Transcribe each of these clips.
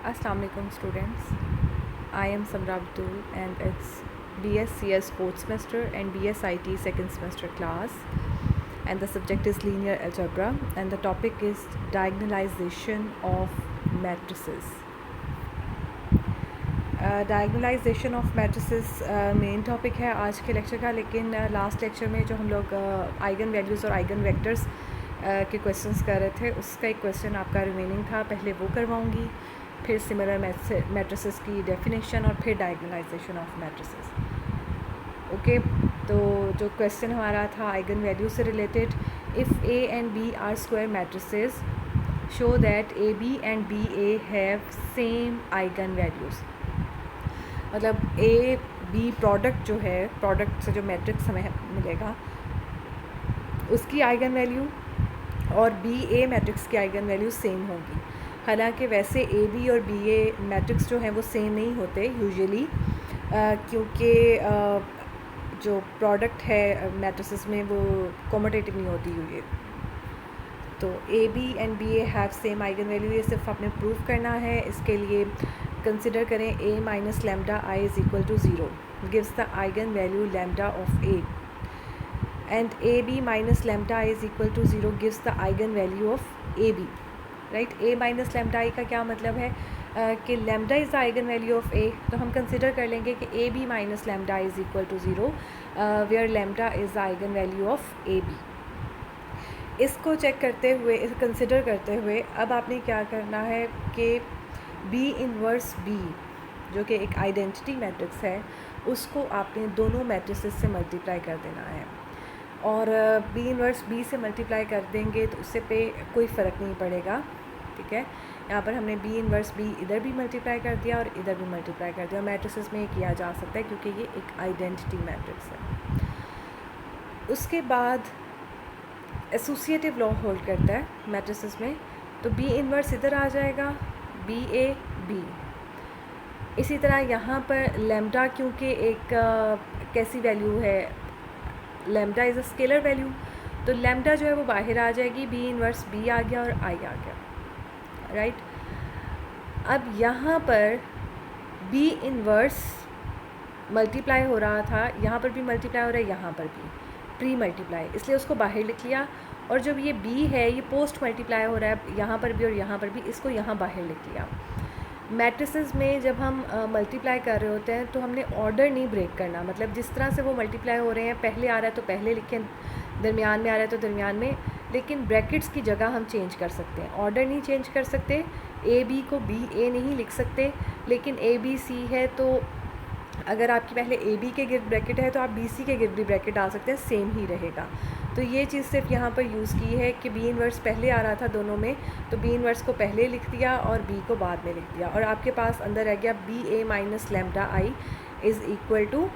Assalamu alaikum students. I am Samra Abdul and it's BSCS 4th semester and BSIT 2nd semester class, and the subject is linear algebra and the topic is diagonalization of matrices. Diagonalisation of matrices main topic है आज के lecture का, लेकिन last lecture में जो हम लोग eigen values और आइगन वेक्टर्स के क्वेश्चंस कर रहे थे उसका एक क्वेश्चन आपका रिमेनिंग था, पहले वो करवाऊंगी, फिर सिमिलर मैट्रिसेस की डेफिनेशन और फिर डायगनलाइजेशन ऑफ मैट्रिसेस। ओके, तो जो क्वेश्चन हमारा था आइगन वैल्यू से related, if A and B are square matrices show that A B and B A have same eigen values. मतलब ए बी प्रोडक्ट जो है, प्रोडक्ट से जो मैट्रिक्स हमें मिलेगा उसकी आइगन वैल्यू और बी ए मैट्रिक्स की आइगन वैल्यू सेम होगी। हालांकि वैसे ए बी और बी ए मैट्रिक्स जो हैं वो सेम नहीं होते यूजुअली, क्योंकि जो प्रोडक्ट है मैट्रिसेस में वो कॉम्यूटेटिव नहीं होती यूजुअली। तो A B and B A have same eigen value, ये सिर्फ आपने प्रूव करना है। इसके लिए कंसिडर करें a minus lambda I is equal to zero gives the eigen value lambda of a, and A B minus lambda I is equal to zero gives the eigen value of A B. Right, a minus lambda I का क्या मतलब है कि lambda is the eigen value of a, तो हम consider कर लेंगे कि A B minus lambda I is equal to zero where lambda is the eigen value of A B. इसको चेक करते हुए, इस कंसिडर करते हुए अब आपने क्या करना है कि बी इनवर्स बी जो कि एक आइडेंटिटी मैट्रिक्स है उसको आपने दोनों मैट्रिसेस से मल्टीप्लाई कर देना है, और बी इनवर्स बी से मल्टीप्लाई कर देंगे तो उससे पे कोई फ़र्क नहीं पड़ेगा। ठीक है, यहाँ पर हमने बी इनवर्स बी इधर भी मल्टीप्लाई कर दिया और इधर भी मल्टीप्लाई कर दिया। मैट्रिसेस में ये किया जा सकता है क्योंकि ये एक आइडेंटिटी मैट्रिक्स है। उसके बाद एसोसिएटिव लॉ होल्ड करता है मैट्रिसेस में, तो बी इनवर्स इधर आ जाएगा, बी ए बी। इसी तरह यहाँ पर लैम्डा क्योंकि एक कैसी वैल्यू है, lambda is a scalar value, तो लैम्डा जो है वो बाहर आ जाएगी, बी इनवर्स बी आ गया और आई आ गया। राइट, अब यहाँ पर बी इनवर्स मल्टीप्लाई हो रहा था, यहाँ पर भी मल्टीप्लाई हो रहा है, यहाँ पर भी प्री मल्टीप्लाई, इसलिए उसको बाहर लिख लिया। और जब ये बी है ये पोस्ट मल्टीप्लाई हो रहा है यहाँ पर भी और यहाँ पर भी, इसको यहाँ बाहर लिख लिया। मैट्रिसेस में जब हम मल्टीप्लाई कर रहे होते हैं तो हमने ऑर्डर नहीं ब्रेक करना, मतलब जिस तरह से वो मल्टीप्लाई हो रहे हैं, पहले आ रहा है तो पहले लिखें, दरमियान में आ रहा है तो दरमियान में, लेकिन ब्रैकेट्स की जगह हम चेंज कर सकते हैं, ऑर्डर नहीं चेंज कर सकते। ए बी को बी ए नहीं लिख सकते, लेकिन ए बी सी है तो अगर आपकी पहले ए बी के गिर्द ब्रैकेट है तो आप बी सी के गिर्द भी ब्रैकेट डाल सकते हैं, सेम ही रहेगा। तो ये चीज़ सिर्फ यहाँ पर यूज़ की है कि बी इनवर्स पहले आ रहा था दोनों में, तो बी इनवर्स को पहले लिख दिया और बी को बाद में लिख दिया, और आपके पास अंदर रह गया B A minus lambda I is equal to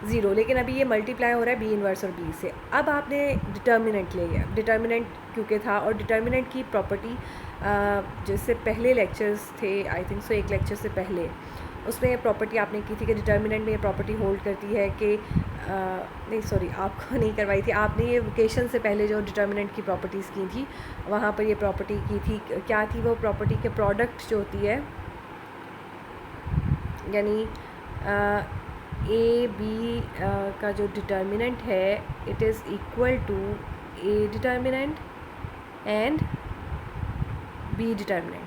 zero. लेकिन अभी ये मल्टीप्लाई हो रहा है बी इनवर्स और बी से। अब आपने डिटर्मिनेंट ले लिया, डिटर्मिनेंट क्योंकि था, और डिटर्मिनेंट की प्रॉपर्टी जैसे पहले लेक्चर्स थे, आई थिंक सो एक लेक्चर से पहले, उसमें ये प्रॉपर्टी आपने की थी कि डिटर्मिनेंट में ये प्रॉपर्टी होल्ड करती है कि नहीं सॉरी आपको नहीं करवाई थी, आपने ये वोकेशन से पहले जो डिटर्मिनेंट की प्रॉपर्टीज़ की थी वहाँ पर ये प्रॉपर्टी की थी। क्या थी वो प्रॉपर्टी के प्रोडक्ट जो होती है, यानी ए बी का जो डिटर्मिनेंट है it is equal to A determinant and B determinant.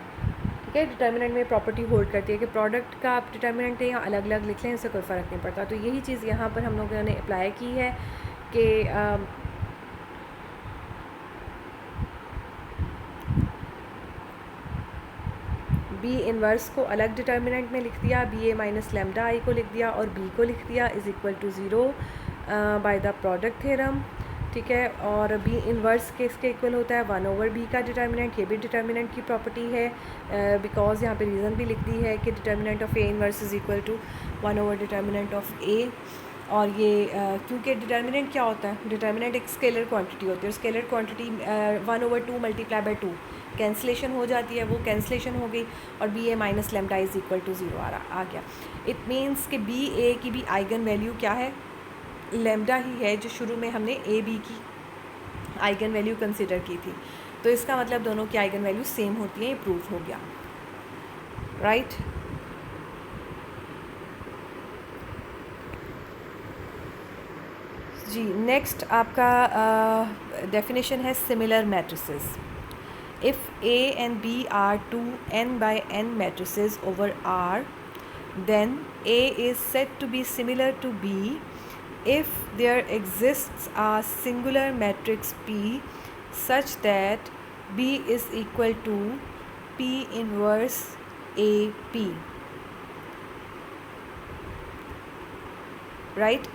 ठीक है, डिटर्मिनेंट में प्रॉपर्टी होल्ड करती है कि प्रोडक्ट का आप डिटर्मिनेंट है या अलग अलग लिख लें, इससे कोई फ़र्क नहीं पड़ता। तो यही चीज़ यहाँ पर हम लोगों ने अप्लाई की है कि बी इनवर्स को अलग डिटर्मिनेंट में लिख दिया, B A minus lambda I को लिख दिया और बी को लिख दिया is equal to zero by the product theorem. ठीक है, और बी इनवर्स के इसके इक्वल होता है वन ओवर बी का डिटर्मिनेंट, ये भी डिटर्मिनेंट की प्रॉपर्टी है, बिकॉज यहाँ पे रीज़न भी लिख दी है कि determinant of A inverse is equal to one over determinant of A. और ये क्योंकि डिटर्मिनेंट क्या होता है, डिटर्मिनेंट एक स्केलर क्वांटिटी होती है, और scalar quantity one over two multiply by two cancellation हो जाती है, वो कैंसलेशन हो गई और B A minus lambda is equal to zero आ गया। इट मीन्स कि बी ए की भी आइगन वैल्यू क्या है, लैम्डा ही है, जो शुरू में हमने ए बी की आइगन वैल्यू कंसिडर की थी। तो इसका मतलब दोनों की आइगन वैल्यू सेम होती है, ये प्रूफ हो गया। राइट। जी, नेक्स्ट आपका डेफिनेशन है similar matrices. If A and B are two n by n matrices over R, then A is said to be similar to B if there exists a singular matrix P such that B is equal to P inverse AP, राइट।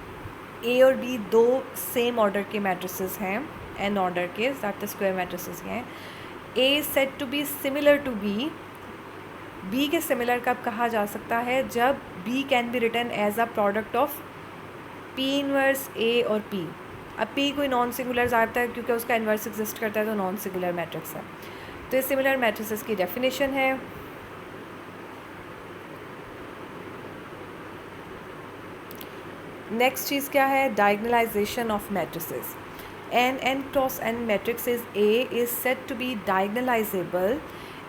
A और B दो same order के matrices हैं, N order के, that square matrices हैं। A is said to be similar to B. B के similar कब कहा जा सकता है? जब B can be written as a product of P inverse A और पी। अब पी कोई नॉन सिंगुलर आता है क्योंकि उसका इन्वर्स एग्जिस्ट करता है, तो नॉन सिंगुलर मैट्रिक्स है। तो ये सिमिलर मैट्रिसेस की डेफिनेशन है। नेक्स्ट चीज़ क्या है? Diagonalisation of matrices. An N cross N matrix is A is said to be diagonalisable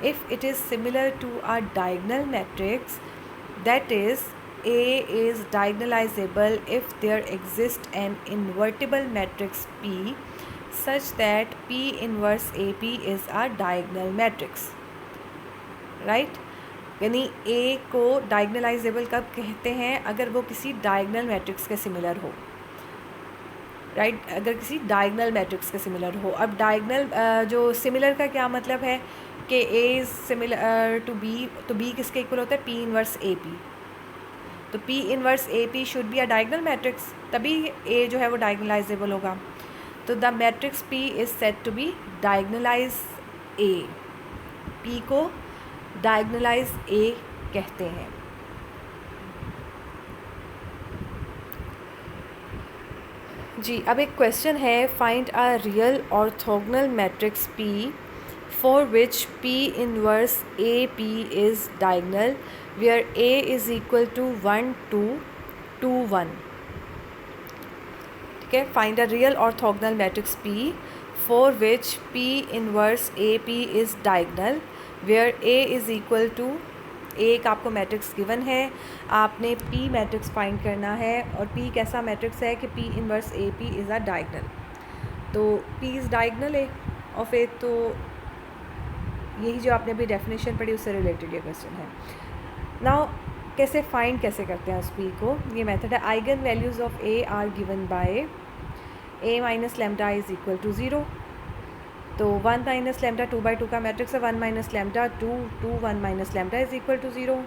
if it is similar to a diagonal matrix, that is A is diagonalizable if there exists an invertible matrix P such that P inverse AP is a diagonal matrix, right? यानी A को diagonalisable कब कहते हैं? अगर वो किसी diagonal matrix के similar हो, राइट अगर किसी डायगनल मैट्रिक्स के सिमिलर हो। अब डायगनल जो सिमिलर का क्या मतलब है कि A is similar to B, तो बी किसके इक्वल होता है? P inverse A P. तो P inverse A P should be a diagonal matrix, तभी ए जो है वो डायगनलाइजेबल होगा। तो the matrix P is said to be diagonalise A. P को डायगनलाइज ए कहते हैं। जी, अब एक क्वेश्चन है, find a real orthogonal matrix P for which P inverse AP is diagonal where A is equal to 1 2 2 1। ठीक है, find a real orthogonal matrix P for which P inverse AP is diagonal where A is equal to, एक आपको matrix given है, आपने P matrix find करना है और P कैसा मैट्रिक्स है कि P inverse AP is a diagonal. तो P इज़ डायगनल है ऑफ ए, तो यही जो आपने अभी डेफिनेशन पढ़ी उससे रिलेटेड ये क्वेश्चन है। नाउ कैसे फाइंड कैसे करते हैं उस पी को? ये मेथड है। Eigen values of A are given by A minus lambda is equal to 0। तो 1 माइनस लेमडा 2 बाई 2 का मैट्रिक्स है, 1 minus lambda 2 2 1 minus lambda is equal to 0।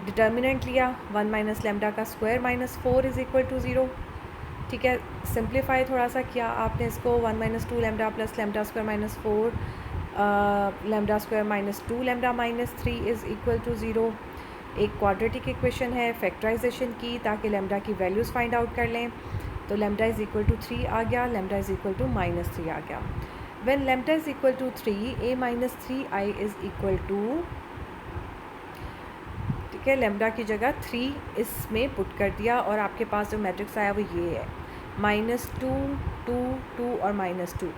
Determinant लिया 1 माइनस लेमडा का square minus 4 is equal to 0। ठीक है, simplify थोड़ा सा किया आपने इसको, 1 minus 2 lambda plus lambda square minus 4 lambda square minus 2 lambda minus 3 is equal to 0। एक क्वाड्रेटिक इक्वेशन है फैक्टराइजेशन की, ताकि लेमडा की वैल्यूज़ फाइंड आउट कर लें। तो लेमडा इज़ इक्वल टू 3 आ गया, lambda is equal to minus 3 आ गया। When lambda is equal to 3 A minus 3 I is equal to, ठीक है, लेमडा की जगह 3 इसमें पुट कर दिया और आपके पास जो मैट्रिक्स आया वो ये है, -2 2 2 और -2।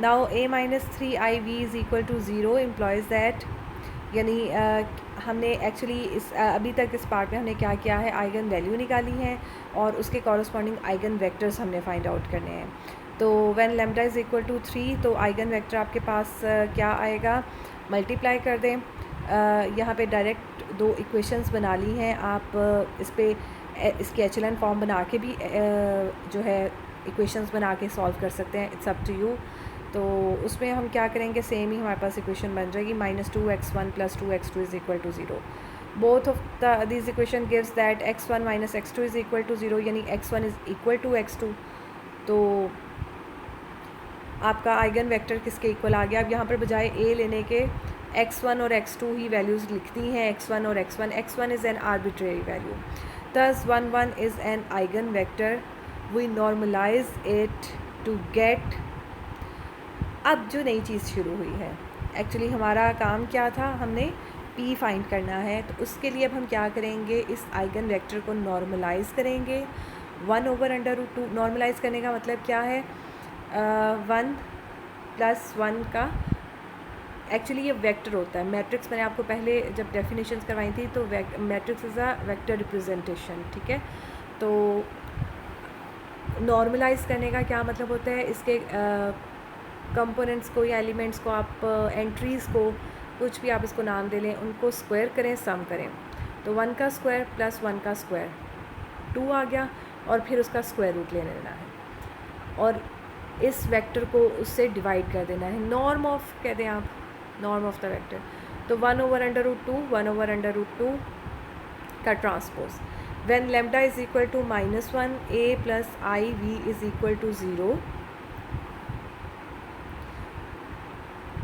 Now A minus 3 I V is equal to 0 implies that, यानी हमने एक्चुअली इस अभी तक इस पार्ट में हमने क्या किया है, आइगन वैल्यू निकाली हैं और उसके कॉरस्पॉन्डिंग आइगन वेक्टर्स हमने फाइंड आउट करने हैं। तो when lambda is equal to 3 तो आइगन वेक्टर आपके पास क्या आएगा, मल्टीप्लाई कर दें। यहाँ पे डायरेक्ट दो इक्वेशंस बना ली हैं, आप इस पर इसकी एचलन फॉर्म बना के भी जो है इक्वेशंस बना के सॉल्व कर सकते हैं, इट्स अप टू यू। तो उसमें हम क्या करेंगे, सेम ही हमारे पास इक्वेशन बन जाएगी, -2x1 + 2x2 is equal to 0। Both of this equation gives that x1 - x2 is equal to 0, यानी x1 is equal to x2। तो आपका आइगन वेक्टर किसके इक्वल आ गया? अब यहाँ पर बजाय a लेने के x1 और x2 ही वैल्यूज़ लिखती हैं, x1 और x1 is an arbitrary value, thus 1 1 is an eigen vector, we normalize it to get. अब जो नई चीज़ शुरू हुई है, एक्चुअली हमारा काम क्या था, हमने p फाइंड करना है, तो उसके लिए अब हम क्या करेंगे, इस आइगन वेक्टर को नॉर्मलाइज़ करेंगे 1/√2। नॉर्मलाइज़ करने का मतलब क्या है, 1 + 1 का एक्चुअली ये वेक्टर होता है। मैट्रिक्स मैंने आपको पहले जब डेफिनेशंस करवाई थी तो matrix is a vector representation, ठीक है। तो नॉर्मलाइज करने का क्या मतलब होता है, इसके कंपोनेंट्स को या एलिमेंट्स को आप एंट्रीज़ को कुछ भी आप इसको नाम दे लें, उनको स्क्वायर करें, सम करें। तो 1 का स्क्वायर प्लस 1 का स्क्वायर 2 आ गया, और फिर उसका स्क्वायर रूट ले लेना है और इस वेक्टर को उससे डिवाइड कर देना है। नॉर्म ऑफ कह दें आप, नॉर्म ऑफ द वेक्टर। तो 1/√2 1/√2 का transpose. When lambda is equal to -1 a plus I V is equal to 0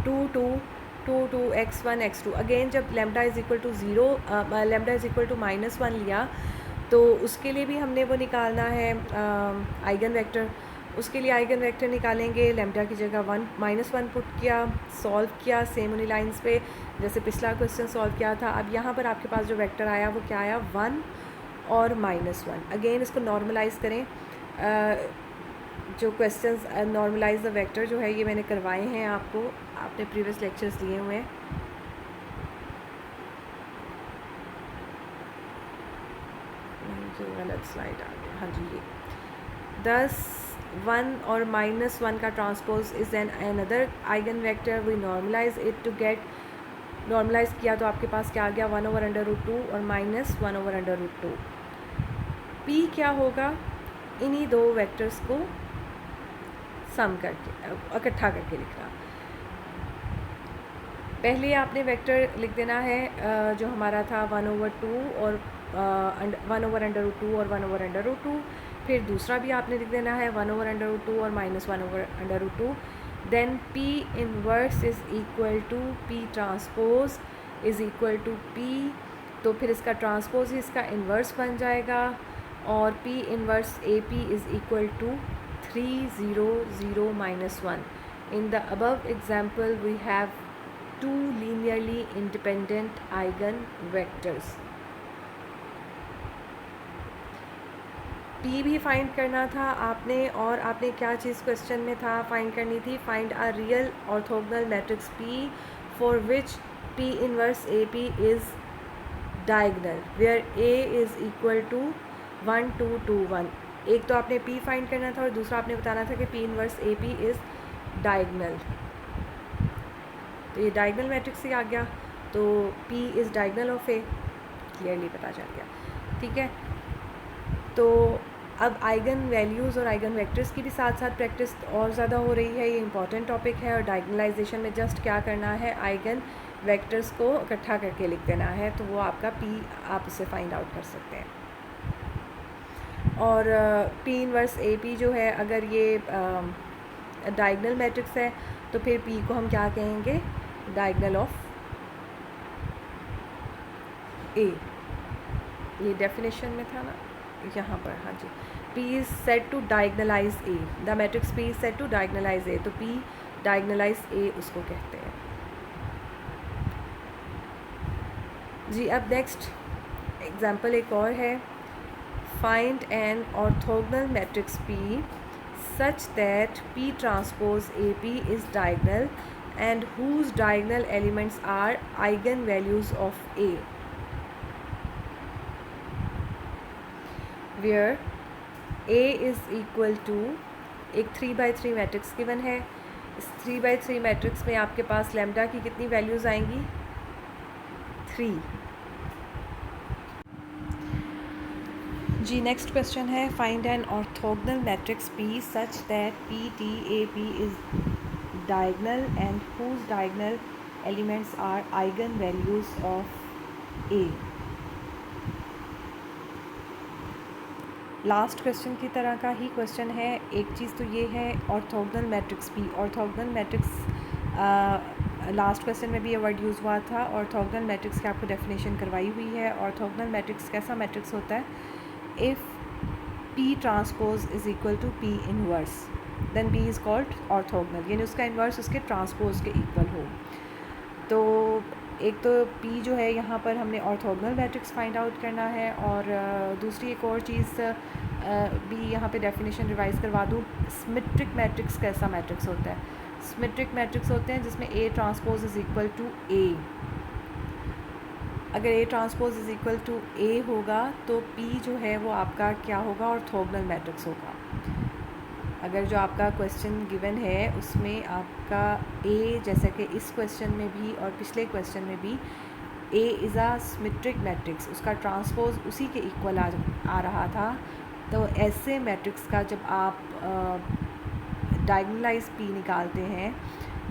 2 x1 x2। Again जब lambda is equal to 0 lambda is equal to -1 लिया तो उसके लिए भी हमने वो निकालना है आइगन वेक्टर। उसके लिए आइगन वेक्टर निकालेंगे, लैम्डा की जगह -1 पुट किया, सॉल्व किया सेम उन्हीं लाइंस पे जैसे पिछला क्वेश्चन सॉल्व किया था। अब यहाँ पर आपके पास जो वेक्टर आया वो क्या आया, 1 और -1। अगेन इसको नॉर्मलाइज़ करें। जो क्वेश्चंस नॉर्मलाइज द वेक्टर जो है ये मैंने करवाए हैं आपको, आपने प्रीवियस लेक्चर्स दिए हुए हैं। जो गलत स्लाइड आ गया, हाँ जी, ये 10 1 और -1 का transpose is an another eigen vector. We normalize it to get, normalize किया तो आपके पास क्या आ गया, 1/√2 और -1/√2। p क्या होगा, इन्हीं दो वेक्टर्स को सम करके इकट्ठा करके लिखना। पहले आपने वेक्टर लिख देना है जो हमारा था 1/2 और 1/√2 और 1/√2। फिर दूसरा भी आपने लिख देना है 1/√2 और -1/√2। Then p inverse is equal to p transpose is equal to p। तो फिर इसका ट्रांसपोज ही इसका इन्वर्स बन जाएगा और p inverse AP is equal to 3 0 0 -1। In the above example we have two linearly independent eigenvectors। p भी find करना था आपने, और आपने क्या चीज़ क्वेश्चन में था फाइंड करनी थी, find a real orthogonal matrix p for which p inverse AP is diagonal where a is equal to 1 2 2 1। एक तो आपने p फाइंड करना था और दूसरा आपने बताना था कि p inverse AP is diagonal. तो ये डायगनल मैट्रिक्स ही आ गया, तो p is diagonal of a, clearly पता चल गया, ठीक है। तो अब आइगन वैल्यूज़ और आइगन वेक्टर्स की भी साथ साथ प्रैक्टिस और ज़्यादा हो रही है, ये इंपॉर्टेंट टॉपिक है। और डायगनलाइजेशन में जस्ट क्या करना है, आइगन वेक्टर्स को इकट्ठा करके लिख देना है, तो वो आपका p आप उससे फाइंड आउट कर सकते हैं। और p इनवर्स AP जो है, अगर ये डायगनल मैट्रिक्स है तो फिर p को हम क्या कहेंगे, डायगनल ऑफ a। ये डेफिनेशन में था ना यहाँ पर, हाँ जी। p is set to diagonalise a, the matrix p is set to diagonalise a, तो p डायगनलाइज a उसको कहते हैं जी। अब नेक्स्ट एग्जांपल एक और है, find an orthogonal matrix p such that p transpose AP is diagonal and whose diagonal elements are eigenvalues of A, where A is equal to एक 3/3 matrix given है। इस 3/3 मैट्रिक्स में आपके पास लैम्डा की कितनी वैल्यूज़ आएंगी, 3 जी। नेक्स्ट क्वेश्चन है, find an orthogonal matrix p such that PTAP is diagonal and whose diagonal elements are eigen values of A। Last question की तरह का ही क्वेश्चन है। एक चीज़ तो ये है orthogonal matrix p, orthogonal matrix last question में भी ये वर्ड यूज़ हुआ था। ऑर्थोगोनल मैट्रिक्स की आपको डेफिनेशन करवाई हुई है। ऑर्थोगोनल मैट्रिक्स कैसा मैट्रिक्स होता है, if p transpose is equal to p inverse then p is called orthogonal, यानी उसका इन्वर्स उसके ट्रांसपोज के इक्वल हो। तो एक तो p जो है यहाँ पर हमने ऑर्थोगोनल मैट्रिक्स फाइंड आउट करना है, और दूसरी एक और चीज़ भी यहाँ पे डेफिनेशन रिवाइज़ करवा दूँ, सिमेट्रिक मैट्रिक्स कैसा मैट्रिक्स होता है। सिमेट्रिक मैट्रिक्स होते हैं जिसमें A transpose is equal to A। अगर A transpose is equal to A होगा तो P जो है वो आपका क्या होगा, ऑर्थोगोनल मैट्रिक्स होगा। अगर जो आपका क्वेश्चन गिवन है उसमें आपका A, जैसा कि इस क्वेश्चन में भी और पिछले क्वेश्चन में भी A is a symmetric matrix, उसका ट्रांसपोज उसी के इक्वल आ रहा था, तो ऐसे मैट्रिक्स का जब आप डायगोनलाइज P निकालते हैं,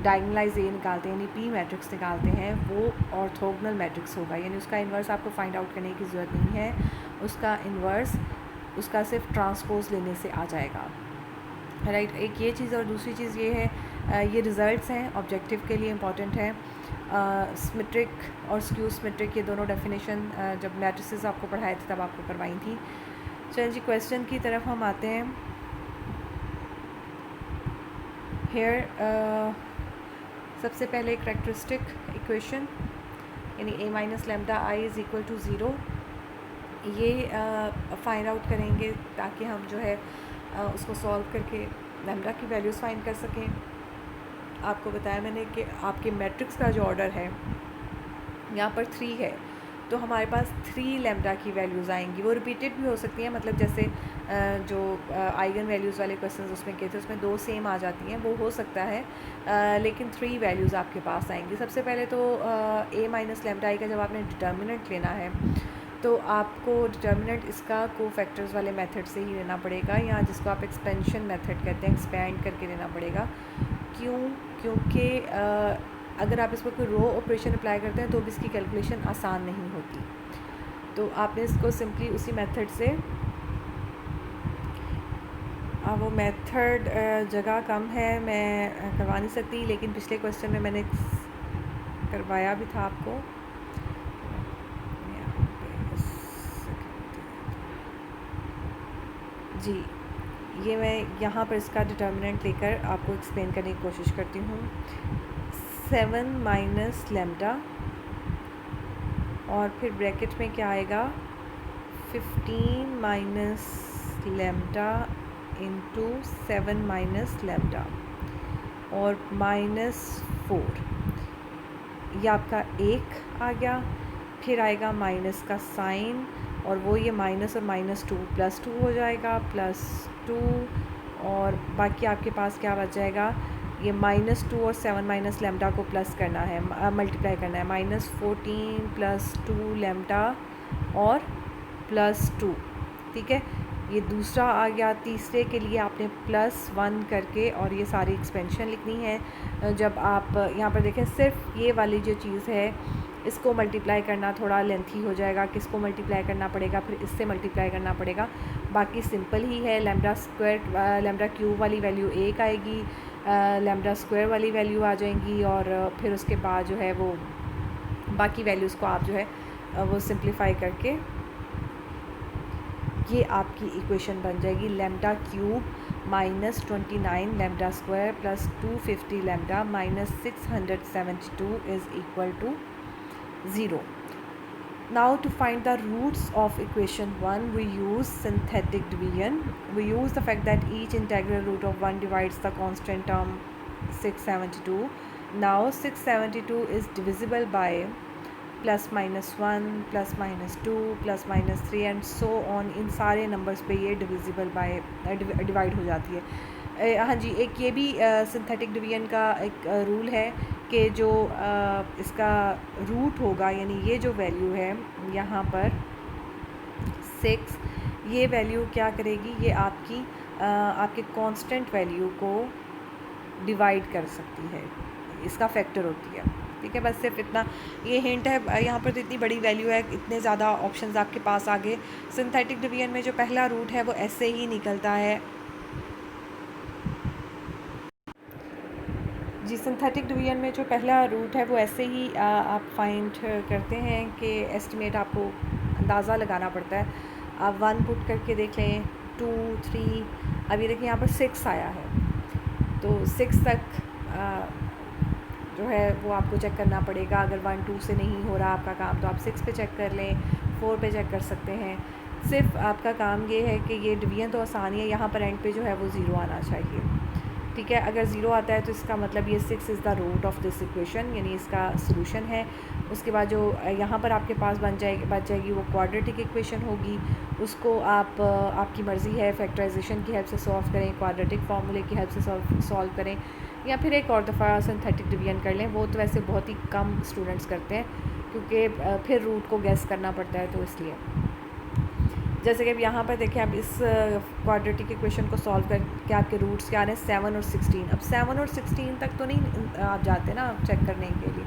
डायगोनलाइज A निकालते हैं, यानी P मैट्रिक्स निकालते हैं, वो ऑर्थोगोनल मैट्रिक्स होगा। यानी उसका इन्वर्स आपको फाइंड आउट करने की ज़रूरत नहीं है, उसका इन्वर्स उसका सिर्फ ट्रांसपोज लेने से आ जाएगा, राइट। एक ये चीज़, और दूसरी चीज़ ये है, ये रिज़ल्ट्स हैं, ऑब्जेक्टिव के लिए इम्पॉर्टेंट है। सिमेट्रिक और स्क्यू सिमेट्रिक, ये दोनों डेफिनेशन जब मैट्रिसेस आपको पढ़ाए थे तब आपको करवाई थी। चलिए जी क्वेश्चन की तरफ हम आते हैं। हेयर सबसे पहले करेक्टरिस्टिक इक्वेशन, यानी A minus lambda I is equal to zero, ये फाइंड आउट करेंगे ताकि हम जो है उसको सॉल्व करके लेमडा की वैल्यूज़ फाइंड कर सकें। आपको बताया मैंने कि आपके मैट्रिक्स का जो ऑर्डर है यहाँ पर 3 है, तो हमारे पास 3 लेमडा की वैल्यूज़ आएंगी। वो रिपीटेड भी हो सकती हैं, मतलब जैसे जो आइगन वैल्यूज़ वाले क्वेश्चंस उसमें किए थे उसमें 2 सेम आ जाती हैं, वो हो सकता है, लेकिन 3 वैल्यूज़ आपके पास आएंगी। सबसे पहले तो A माइनस लेमडा आई का जब आपने डिटर्मिनेंट लेना है तो आपको डिटर्मिनेंट इसका कोफैक्टर्स वाले मेथड से ही लेना पड़ेगा, या जिसको आप एक्सपेंशन मेथड कहते हैं, एक्सपैंड करके लेना पड़ेगा। क्यों? क्योंकि अगर आप इस पर कोई रो ऑपरेशन अप्लाई करते हैं तो भी इसकी कैलकुलेशन आसान नहीं होती, तो आपने इसको सिंपली उसी मेथड से, वो मेथड जगह कम है, मैं करवा नहीं सकती, लेकिन पिछले क्वेश्चन में मैंने करवाया भी था आपको। जी, ये मैं यहाँ पर इसका डिटर्मिनेंट लेकर आपको एक्सप्लेन करने की कोशिश करती हूँ। 7 माइनस लेमडा और फिर ब्रैकेट में क्या आएगा, 15 minus lambda into 7 minus lambda और -4, ये आपका 1 आ गया। फिर आएगा माइनस का साइन, और वो ये माइनस और -2 +2 हो जाएगा, +2, और बाकी आपके पास क्या बच जाएगा, ये -2 और 7 माइनस लेमडा को प्लस करना है, मल्टीप्लाई करना है, -14 + 2 लेमडा और +2, ठीक है। ये दूसरा आ गया। तीसरे के लिए आपने +1 करके और ये सारी एक्सपेंशन लिखनी है। जब आप यहाँ पर देखें, सिर्फ ये वाली जो चीज़ है इसको मल्टीप्लाई करना थोड़ा लेंथी हो जाएगा, किसको मल्टीप्लाई करना पड़ेगा, फिर इससे मल्टीप्लाई करना पड़ेगा। बाकी सिंपल ही है, लेमडा क्यूब वाली वैल्यू 1 आएगी, लेमडा स्क्वायर वाली वैल्यू आ जाएंगी, और फिर उसके बाद जो है वो बाकी वैल्यूज़ को आप जो है वो सिंप्लीफाई करके ये आपकी इक्वेशन बन जाएगी, lambda cube -29 lambda square plus 250 lambda -672 is equal to 0. Now to find the roots of equation 1, we use synthetic division. We use the fact that each integral root of 1 divides the constant term 672. Now 672 is divisible by +-1, +-2, +-3 and so on. इन सारे numbers पे ये divisible by divide हो जाती है। हाँ जी, एक ये भी सिंथेटिक डिवीजन का एक रूल है कि जो इसका रूट होगा, यानी ये जो वैल्यू है यहाँ पर 6, ये वैल्यू क्या करेगी, ये आपके कांस्टेंट वैल्यू को डिवाइड कर सकती है, इसका फैक्टर होती है, ठीक है। बस सिर्फ इतना ये हिंट है। यहाँ पर तो इतनी बड़ी वैल्यू है, इतने ज़्यादा ऑप्शंस आपके पास आगे। सिंथेटिक डिवीजन में जो पहला रूट है वो ऐसे ही निकलता है जी। सिंथेटिक डिवीजन में जो पहला रूट है वो ऐसे ही आप फाइंड करते हैं कि एस्टिमेट आपको अंदाज़ा लगाना पड़ता है। आप 1 पुट करके देख लें, 2, 3, अभी देखिए यहाँ पर 6 आया है, तो 6 तक जो है वो आपको चेक करना पड़ेगा। अगर 1, 2 से नहीं हो रहा आपका काम तो आप 6 पे चेक कर लें, 4 पे चेक कर सकते हैं। सिर्फ आपका काम ये है कि ये डिवीजन तो आसान ही है, यहाँ पर एंड पे जो है वो 0 आना चाहिए। ठीक है। अगर 0 आता है तो इसका मतलब ये 6 is the root of this equation, यानी इसका सोल्यूशन है। उसके बाद जो यहाँ पर आपके पास बच जाएगी वो क्वाड्रेटिक इक्वेशन होगी। उसको आप आपकी मर्ज़ी है फैक्टराइजेशन की हेल्प से सॉल्व करें, क्वाड्रेटिक फार्मूले की हेल्प से सॉल्व करें, या फिर एक और दफ़ा सिंथेटिक डिवीजन कर लें। वो तो वैसे बहुत ही कम स्टूडेंट्स करते हैं, क्योंकि फिर रूट को गैस करना पड़ता है, तो इसलिए। जैसे कि अब यहाँ पर देखें, अब इस क्वाड्रेटिक इक्वेशन को सॉल्व करके आपके रूट्स क्या आ रहे हैं, 7 और 16। अब 7 और 16 तक तो नहीं आप जाते ना चेक करने के लिए,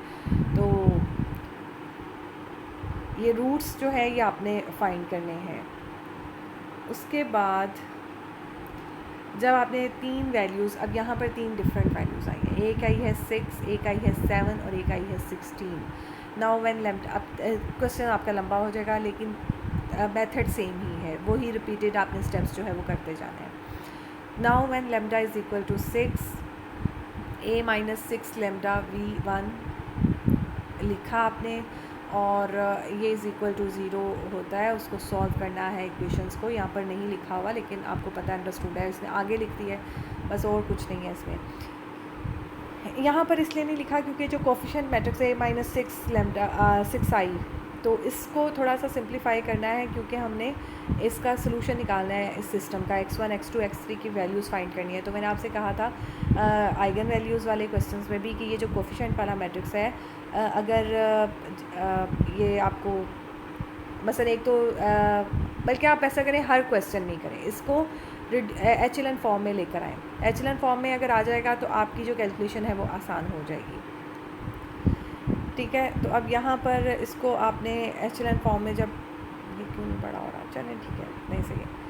तो ये रूट्स जो है ये आपने फाइंड करने हैं। उसके बाद जब आपने 3 वैल्यूज़, अब यहाँ पर 3 डिफरेंट वैल्यूज़ आई हैं, एक आई है 6, एक आई है 7 और एक आई है 16। नाउ व्हेन लैम्डा, अब क्वेश्चन आपका लंबा हो जाएगा, लेकिन मेथड सेम ही है, वही रिपीटेड आपने स्टेप्स जो है वो करते जाना है। Now when lambda is equal to 6, a minus 6 lambda v1 लिखा आपने, और ये इज़ इक्वल टू 0 होता है। उसको सॉल्व करना है इक्वेशंस को, यहाँ पर नहीं लिखा हुआ लेकिन आपको पता अंडरस्टूड है, इसने आगे लिख दी है, बस और कुछ नहीं है इसमें। यहाँ पर इसलिए नहीं लिखा क्योंकि जो कोफिशिएंट मैट्रिक्स है माइनस 6 लैम्डा 6 आई, तो इसको थोड़ा सा सिंप्लीफाई करना है, क्योंकि हमने इसका सोल्यूशन निकालना है इस सिस्टम का। x1 x2 x3 की वैल्यूज़ फाइंड करनी है। तो मैंने आपसे कहा था आइगन वैल्यूज़ वाले क्वेश्चंस में भी कि ये जो कोफिशिएंट वाला मैट्रिक्स है, अगर ये आपको मसलन एक तो बल्कि आप ऐसा करें, हर क्वेश्चन नहीं करें, इसको एचएलएन फॉर्म में लेकर आएँ। एचएलएन फॉर्म में अगर आ जाएगा तो आपकी जो कैलकुलेशन है वो आसान हो जाएगी, ठीक है। तो अब यहाँ पर इसको आपने एचएलएन फॉर्म में, जब ये क्यों नहीं बड़ा हो रहा, चलें ठीक है, नहीं सही है।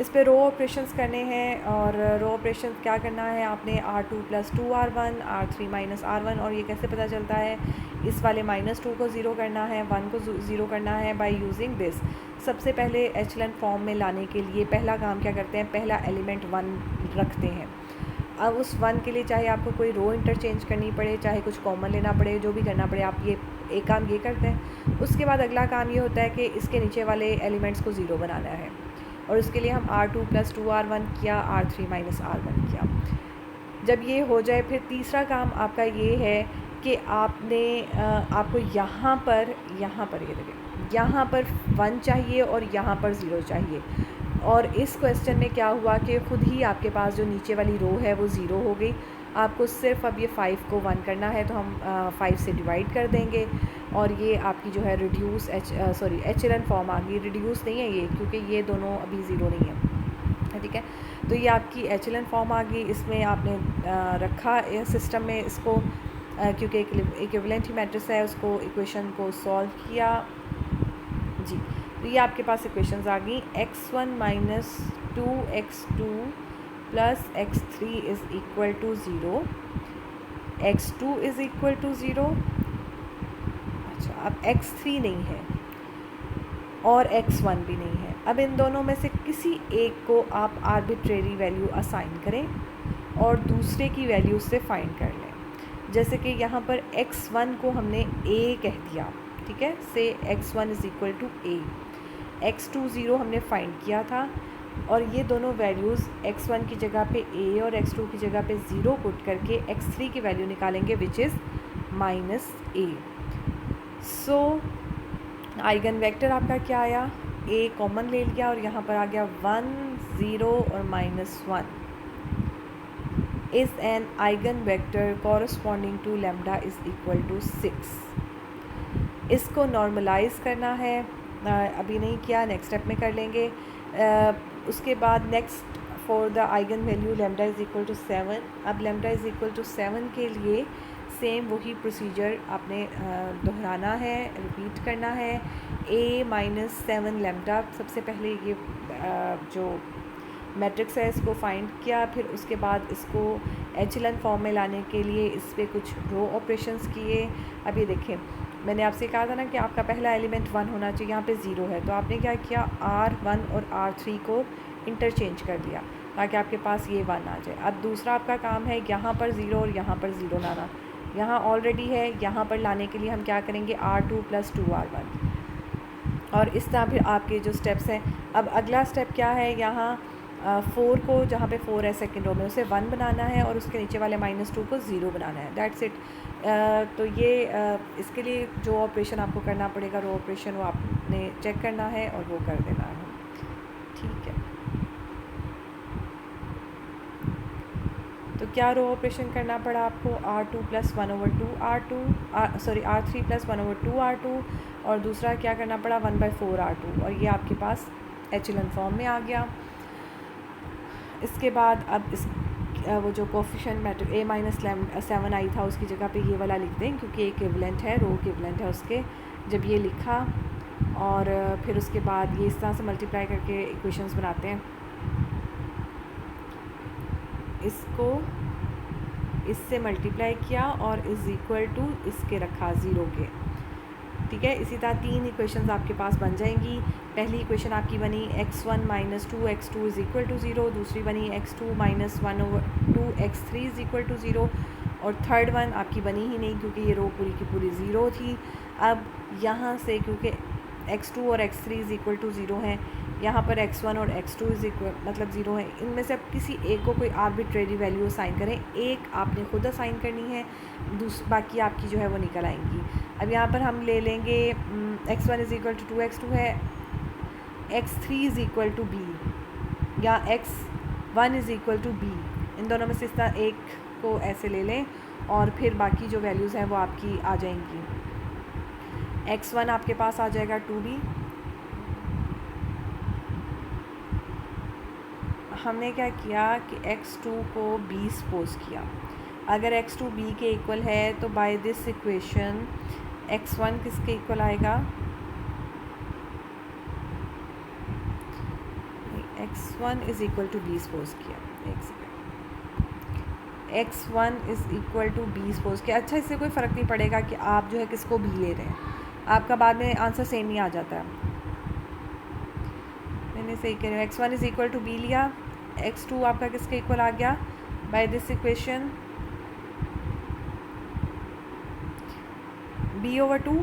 इस पे रो ऑपरेशंस करने हैं, और रो ऑपरेशन क्या करना है आपने, r2 + 2r1 r3 - r1, और ये कैसे पता चलता है, इस वाले -2 को 0 करना है, 1 को 0 करना है बाय यूजिंग दिस। सबसे पहले एचएलएन फॉर्म में लाने के लिए पहला काम क्या करते हैं, पहला एलिमेंट 1 रखते हैं। अब उस 1 के लिए चाहे आपको कोई रो इंटरचेंज करनी पड़े, चाहे कुछ कॉमन लेना पड़े, जो भी करना पड़े, आप ये एक काम ये करते हैं। उसके बाद अगला काम ये होता है कि इसके नीचे वाले एलिमेंट्स को 0 बनाना है, और उसके लिए हम r2 + 2r1 किया, r3 - r1 किया। जब ये हो जाए, फिर तीसरा काम आपका ये है कि आपने आपको यहाँ पर ये देखें, यहाँ पर 1 चाहिए और यहाँ पर 0 चाहिए। और इस क्वेश्चन में क्या हुआ कि ख़ुद ही आपके पास जो नीचे वाली रो है वो 0 हो गई। आपको सिर्फ अब ये 5 को 1 करना है, तो हम 5 से डिवाइड कर देंगे, और ये आपकी जो है रिड्यूस एचएलएन फॉर्म आ गई। रिड्यूस नहीं है ये, क्योंकि ये दोनों अभी 0 नहीं है, ठीक है। तो ये आपकी एचएलएन फॉर्म आ गई। इसमें आपने रखा सिस्टम में इसको, क्योंकि इक्विवेलेंट ही मैट्रिक्स है, उसको इक्वेशन को सॉल्व किया जी। तो ये आपके पास इक्वेशंस आ गई, x1 - 2x2 + x3 = 0, x2 = 0। अच्छा, अब x3 नहीं है और x1 भी नहीं है। अब इन दोनों में से किसी एक को आप आर्बिट्रेरी वैल्यू असाइन करें और दूसरे की वैल्यू से फाइंड कर लें। जैसे कि यहाँ पर x1 को हमने a कह दिया, ठीक है, से x1 = a, x2 0 हमने फाइंड किया था, और ये दोनों वैल्यूज़ x1 की जगह पे a और x2 की जगह पे 0 पुट करके x3 की वैल्यू निकालेंगे, which is -a। So eigen vector आपका क्या आया, a कॉमन ले लिया और यहाँ पर आ गया 1 0 और -1 is an eigen vector corresponding to lambda = 6। इसको नॉर्मलाइज करना है, अभी नहीं किया, नेक्स्ट स्टेप में कर लेंगे। उसके बाद next for the eigen value lambda = 7। अब लैम्डा = 7 के लिए सेम वही प्रोसीजर आपने दोहराना है, रिपीट करना है। a - 7 लैम्डा, सबसे पहले ये जो मैट्रिक्स है इसको फाइंड किया, फिर उसके बाद इसको एचएलएन फॉर्म में लाने के लिए इस पर कुछ रो ऑपरेशंस किए। अब ये देखें, मैंने आपसे कहा था ना कि आपका पहला एलिमेंट 1 होना चाहिए, यहाँ पे 0 है, तो आपने क्या किया, r1 और r3 को इंटरचेंज कर दिया ताकि आपके पास ये 1 आ जाए। अब दूसरा आपका काम है यहाँ पर 0 और यहाँ पर 0 लाना, यहाँ ऑलरेडी है, यहाँ पर लाने के लिए हम क्या करेंगे, r2 + 2r1, और इस तरह फिर आपके जो स्टेप्स हैं। अब अगला स्टेप क्या है, यहाँ 4 को जहाँ पे 4 है सेकेंड रो में उसे 1 बनाना है और उसके नीचे वाले -2 को 0 बनाना है, दैट्स इट। तो ये इसके लिए जो ऑपरेशन आपको करना पड़ेगा, रो ऑपरेशन, वो आपने चेक करना है और वो कर देना है, ठीक है। तो क्या रो ऑपरेशन करना पड़ा आपको, R2 + 1/2 R3 + 1/2 R2, और दूसरा क्या करना पड़ा 1/4 R2, और ये आपके पास एचेलन फॉर्म में आ गया। इसके बाद अब इस वो जो कोफिशिएंट मैट्रिक्स A-7 आई था उसकी जगह पे ये वाला लिख दें, क्योंकि इक्विवेलेंट है, रो इक्विवेलेंट है उसके। जब ये लिखा और फिर उसके बाद ये इस तरह से मल्टीप्लाई करके इक्वेशंस बनाते हैं, इसको इससे मल्टीप्लाई किया और इज़ इक्वल टू इसके रखा 0 के, ठीक है। इसी तरह 3 इक्वेशंस आपके पास बन जाएंगी। पहली इक्वेशन आपकी बनी x1 - 2x2 = 0, दूसरी बनी x2 - 1/2 x3 = 0, और थर्ड वन आपकी बनी ही नहीं क्योंकि ये रो पूरी की पूरी 0 थी। अब यहाँ से क्योंकि x2 और x3 = 0 हैं, यहाँ पर x1 और x2 मतलब 0 है, इनमें से अब किसी एक को कोई आर्बिट्रेरी वैल्यू असाइन करें, एक आपने खुद असाइन करनी है, बाकी आपकी जो है वो निकल आएंगी। अब यहाँ पर हम ले लेंगे x1 = 2x2 है, x3 = b या x1 = b, इन दोनों में से इस तरह एक को ऐसे ले लें और फिर बाकी जो वैल्यूज़ हैं वो आपकी आ जाएंगी। x1 आपके पास आ जाएगा 2b, हमने क्या किया कि x2 को b सपोज किया। अगर x2 b के इक्वल है तो बाय दिस इक्वेशन x1 किसके इक्वल आएगा, x1 = b सपोज किया, एक सेकेंड, x1 = b सपोज किया। अच्छा, इससे कोई फ़र्क नहीं पड़ेगा कि आप जो है किसको b ले रहे हैं, आपका बाद में आंसर सेम ही आ जाता है। मैंने सही कह रही हूँ, x1 = b लिया, x2 आपका किसके इक्वल आ गया बाय दिस इक्वेशन b/2,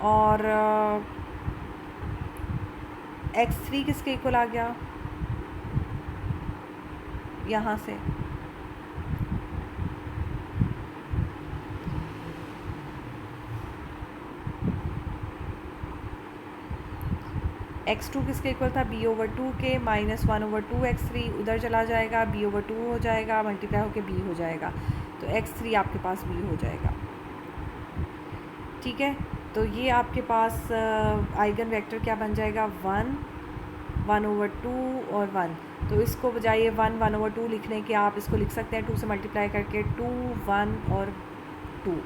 और x3 किसके इक्वल आ गया यहाँ से, x2 किसके इक्वल था b/2 के, -1/2 x3 उधर चला जाएगा, b/2 हो जाएगा, मल्टीप्लाई होके b हो जाएगा, तो x3 आपके पास b हो जाएगा, ठीक है। तो ये आपके पास आइगन वेक्टर क्या बन जाएगा 1, 1/2 और 1। तो इसको बजाय 1, 1/2 लिखने के आप इसको लिख सकते हैं 2 से मल्टीप्लाई करके 2, 1 और 2।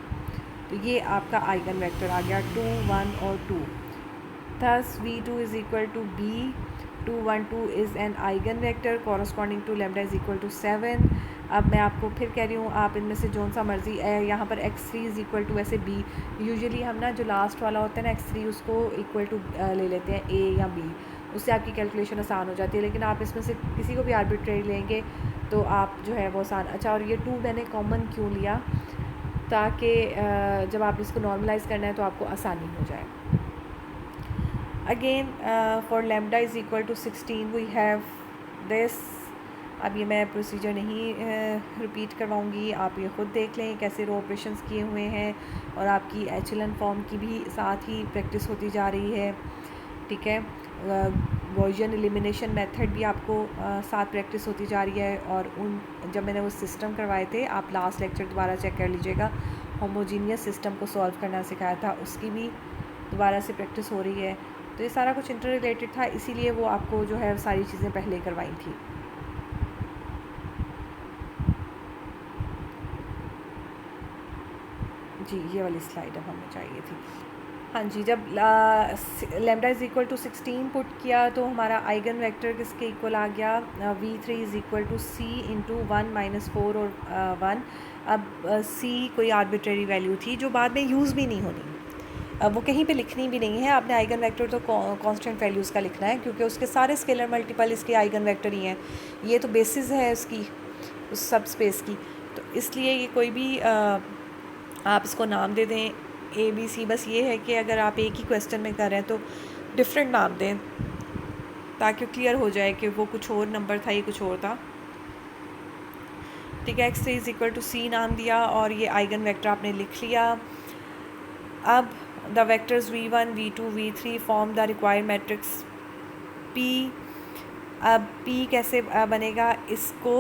तो ये आपका आइगन वेक्टर आ गया 2, 1 और 2। Thus v2 = b, 2, 1, 2 is an eigenvector corresponding to λ = 7। अब मैं आपको फिर कह रही हूँ, आप इनमें से जोन सा मर्ज़ी यहाँ पर x3 = वैसे b, यूजुअली हम ना जो लास्ट वाला होता है ना x3 उसको इक्वल टू ले लेते हैं a या b, उससे आपकी कैलकुलेशन आसान हो जाती है। लेकिन आप इसमें से किसी को भी आर्बिट्रेरी लेंगे तो आप जो है वो आसान। अच्छा, और ये 2 मैंने कॉमन क्यों लिया, ताकि जब आप इसको नॉर्मलाइज़ करना है तो आपको आसानी हो जाए। Again for λ = 16 we have this. अब ये मैं प्रोसीजर नहीं रिपीट करवाऊँगी, आप ये ख़ुद देख लें कैसे रो ऑपरेशंस किए हुए हैं, और आपकी एचेलन फॉर्म की भी साथ ही प्रैक्टिस होती जा रही है, ठीक है। गॉसियन एलिमिनेशन मेथड भी आपको साथ प्रैक्टिस होती जा रही है, और जब मैंने वो सिस्टम करवाए थे, आप लास्ट लेक्चर दोबारा चेक कर लीजिएगा, होमोजीनियस सिस्टम को सॉल्व करना सिखाया था, उसकी भी दोबारा से प्रैक्टिस हो रही है। तो ये सारा कुछ इंटर रिलेटेड था, इसीलिए वो आपको जो है सारी चीज़ें पहले करवाई थी। जी, ये वाली स्लाइड अब हमें चाहिए थी। हाँ जी, जब λ = 16 पुट किया तो हमारा आइगन वेक्टर किसके इक्वल आ गया, v3 = c × 1 - 4 और 1। अब c कोई आर्बिट्रेरी वैल्यू थी जो बाद में यूज़ भी नहीं होनी, अब वो कहीं पे लिखनी भी नहीं है। आपने आइगन वेक्टर तो कांस्टेंट वैल्यूज़ का लिखना है, क्योंकि उसके सारे स्केलर मल्टीपल इसके आइगन वेक्टर ही हैं, ये तो बेसिस है उसकी, उस सब स्पेस की। तो इसलिए ये कोई भी आप इसको नाम दे दें A B C, बस ये है कि अगर आप एक ही क्वेश्चन में कर रहे हैं तो डिफरेंट नाम दें, ताकि क्लियर हो जाए कि वो कुछ और नंबर था, ये कुछ और था। ठीक है, x3 is equal to c नाम दिया और ये आइगन वेक्टर आपने लिख लिया। अब the vectors v1 v2 v3 form the required matrix p। अब p कैसे बनेगा, इसको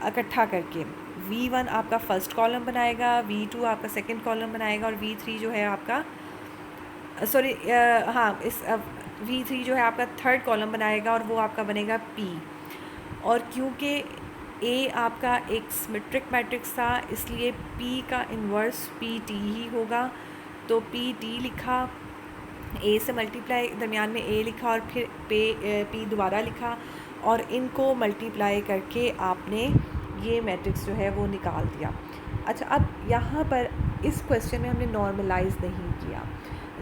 इकट्ठा करके v1 आपका फर्स्ट कॉलम बनाएगा, v2 आपका सेकंड कॉलम बनाएगा और v3 जो है आपका सॉरी हाँ इस v3 जो है आपका थर्ड कॉलम बनाएगा और वो आपका बनेगा p। और क्योंकि a आपका एक सिमेट्रिक मैट्रिक्स था इसलिए p का इन्वर्स pt ही होगा, तो pt लिखा, a से मल्टीप्लाई दरमियान में a लिखा और फिर p दोबारा लिखा और इनको मल्टीप्लाई करके आपने ये मैट्रिक्स जो है वो निकाल दिया। अच्छा, अब यहाँ पर इस क्वेश्चन में हमने नॉर्मलाइज नहीं किया।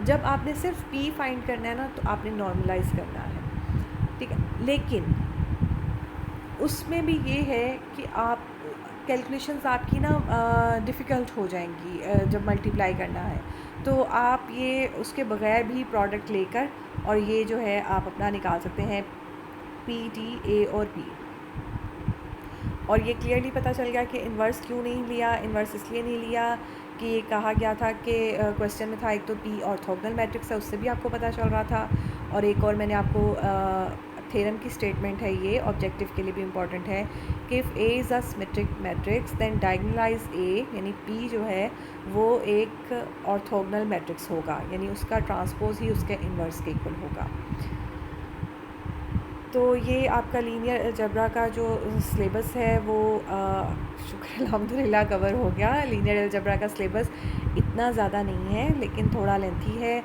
जब आपने सिर्फ p फाइंड करना है ना तो आपने नॉर्मलाइज करना है, ठीक है। लेकिन उसमें भी ये है कि आप कैलकुलेशंस आपकी ना डिफ़िकल्ट हो जाएंगी जब मल्टीप्लाई करना है, तो आप ये उसके बगैर भी प्रोडक्ट लेकर और ये जो है आप अपना निकाल सकते हैं p t a और p। और ये क्लियरली पता चल गया कि इन्वर्स क्यों नहीं लिया। इन्वर्स इसलिए नहीं लिया कि ये कहा गया था कि क्वेश्चन में था एक तो p ऑर्थोगोनल मैट्रिक्स है, उससे भी आपको पता चल रहा था, और एक और मैंने आपको थ्योरम की स्टेटमेंट है, ये ऑब्जेक्टिव के लिए भी इम्पॉर्टेंट है कि if a is a symmetric matrix then diagonalise a, यानी p जो है वो एक ऑर्थोगोनल मैट्रिक्स होगा, यानी उसका ट्रांसपोज ही उसके इन्वर्स के इक्वल होगा। तो ये आपका लीनियर अलजेब्रा का जो सिलेबस है वो शुक्र अल्हम्दुलिल्लाह कवर हो गया। लीनियर अलजेब्रा का सिलेबस इतना ज़्यादा नहीं है लेकिन थोड़ा लेंथी है।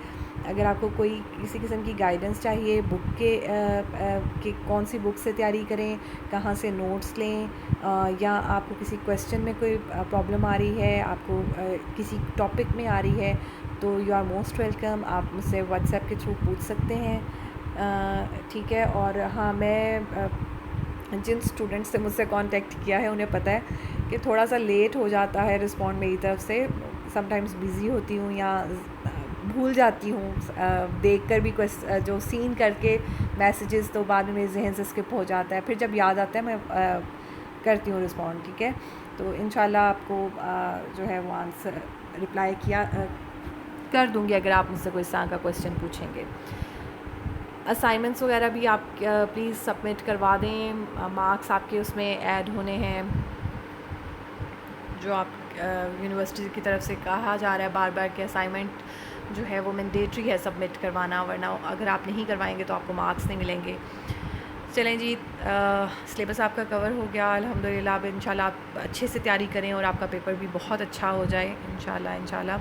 अगर आपको कोई किसी किस्म की गाइडेंस चाहिए बुक कि कौन सी बुक से तैयारी करें, कहाँ से नोट्स लें, या आपको किसी क्वेश्चन में कोई प्रॉब्लम आ रही है, आपको किसी टॉपिक में आ रही है, तो यू आर मोस्ट वेलकम। आप मुझसे व्हाट्सएप के थ्रू पूछ सकते हैं, ठीक है। और हाँ, मैं जिन स्टूडेंट्स से मुझसे कांटेक्ट किया है उन्हें पता है कि थोड़ा सा लेट हो जाता है रिस्पॉन्ड मेरी तरफ से। समटाइम्स बिज़ी होती हूँ या भूल जाती हूँ देखकर भी जो सीन करके मैसेजेस, तो बाद में मेरे जहन से स्किप हो जाता है, फिर जब याद आता है मैं करती हूँ रिस्पॉन्ड, ठीक है। तो इंशाल्लाह आपको जो है वो आंसर रिप्लाई कर दूँगी अगर आप मुझसे कोई इस तरह का क्वेश्चन पूछेंगे। असाइनमेंट्स वगैरह भी आप प्लीज़ सबमिट करवा दें, मार्क्स आपके उसमें ऐड होने हैं। जो आप यूनिवर्सिटी की तरफ से कहा जा रहा है बार बार कि असाइनमेंट जो है वो मैंडेटरी है सबमिट करवाना, वरना अगर आप नहीं करवाएंगे तो आपको मार्क्स नहीं मिलेंगे। चलें जी, सिलेबस आपका कवर हो गया अल्हम्दुलिल्लाह। अब इंशाल्लाह आप अच्छे से तैयारी करें और आपका पेपर भी बहुत अच्छा हो जाए इंशाल्लाह।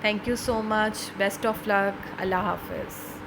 Thank you so much, best of luck, अल्लाह हाफ़िज़।